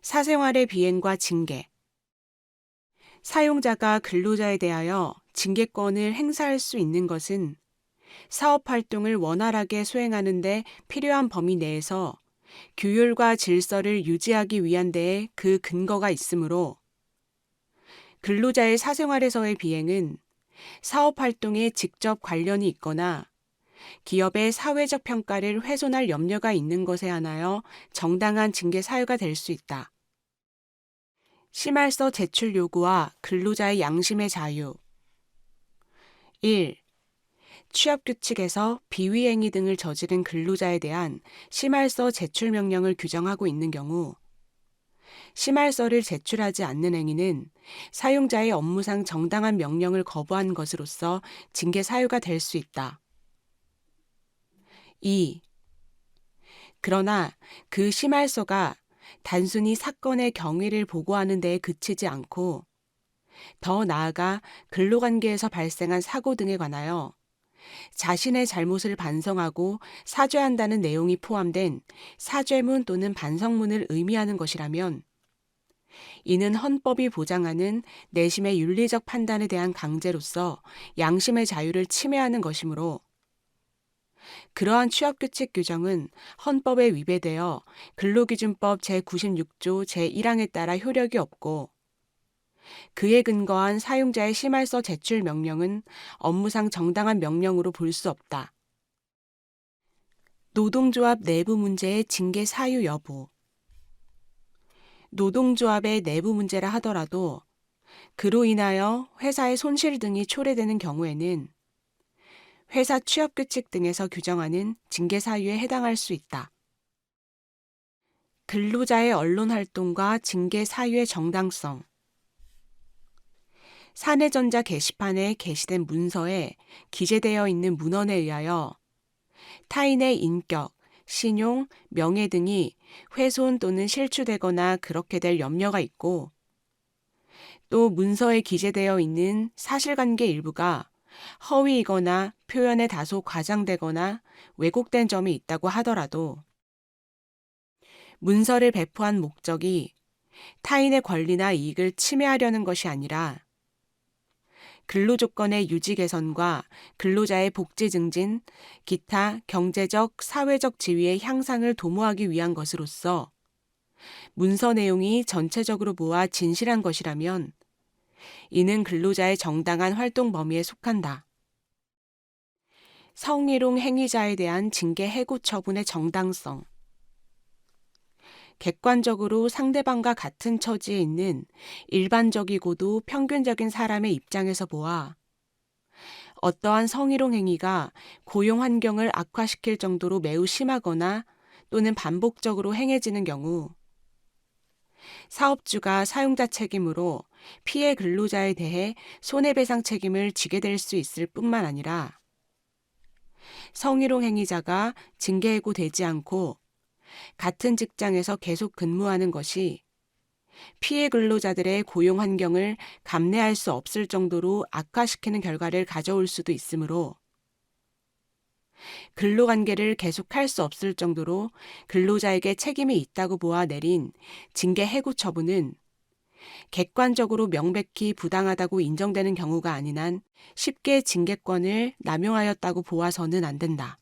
사생활의 비행과 징계. 사용자가 근로자에 대하여 징계권을 행사할 수 있는 것은 사업 활동을 원활하게 수행하는 데 필요한 범위 내에서 규율과 질서를 유지하기 위한 데에 그 근거가 있으므로 근로자의 사생활에서의 비행은 사업 활동에 직접 관련이 있거나 기업의 사회적 평가를 훼손할 염려가 있는 것에 한하여 정당한 징계 사유가 될 수 있다. 심할서 제출 요구와 근로자의 양심의 자유. 1. 취업규칙에서 비위행위 등을 저지른 근로자에 대한 심할서 제출 명령을 규정하고 있는 경우 심할서를 제출하지 않는 행위는 사용자의 업무상 정당한 명령을 거부한 것으로서 징계 사유가 될 수 있다. 2. 그러나 그 심할서가 단순히 사건의 경위를 보고하는 데에 그치지 않고 더 나아가 근로관계에서 발생한 사고 등에 관하여 자신의 잘못을 반성하고 사죄한다는 내용이 포함된 사죄문 또는 반성문을 의미하는 것이라면 이는 헌법이 보장하는 내심의 윤리적 판단에 대한 강제로서 양심의 자유를 침해하는 것이므로 그러한 취업규칙 규정은 헌법에 위배되어 근로기준법 제96조 제1항에 따라 효력이 없고 그에 근거한 사용자의 심할서 제출 명령은 업무상 정당한 명령으로 볼 수 없다. 노동조합 내부 문제의 징계 사유 여부. 노동조합의 내부 문제라 하더라도 그로 인하여 회사의 손실 등이 초래되는 경우에는 회사 취업규칙 등에서 규정하는 징계 사유에 해당할 수 있다. 근로자의 언론활동과 징계 사유의 정당성. 사내전자 게시판에 게시된 문서에 기재되어 있는 문헌에 의하여 타인의 인격, 신용, 명예 등이 훼손 또는 실추되거나 그렇게 될 염려가 있고 또 문서에 기재되어 있는 사실관계 일부가 허위이거나 표현에 다소 과장되거나 왜곡된 점이 있다고 하더라도 문서를 배포한 목적이 타인의 권리나 이익을 침해하려는 것이 아니라 근로조건의 유지 개선과 근로자의 복지 증진, 기타 경제적, 사회적 지위의 향상을 도모하기 위한 것으로서 문서 내용이 전체적으로 모아 진실한 것이라면 이는 근로자의 정당한 활동 범위에 속한다. 성희롱 행위자에 대한 징계 해고 처분의 정당성. 객관적으로 상대방과 같은 처지에 있는 일반적이고도 평균적인 사람의 입장에서 보아 어떠한 성희롱 행위가 고용 환경을 악화시킬 정도로 매우 심하거나 또는 반복적으로 행해지는 경우 사업주가 사용자 책임으로 피해 근로자에 대해 손해배상 책임을 지게 될 수 있을 뿐만 아니라 성희롱 행위자가 징계해고되지 않고 같은 직장에서 계속 근무하는 것이 피해 근로자들의 고용 환경을 감내할 수 없을 정도로 악화시키는 결과를 가져올 수도 있으므로 근로관계를 계속할 수 없을 정도로 근로자에게 책임이 있다고 보아 내린 징계 해고 처분은 객관적으로 명백히 부당하다고 인정되는 경우가 아닌 한 쉽게 징계권을 남용하였다고 보아서는 안 된다.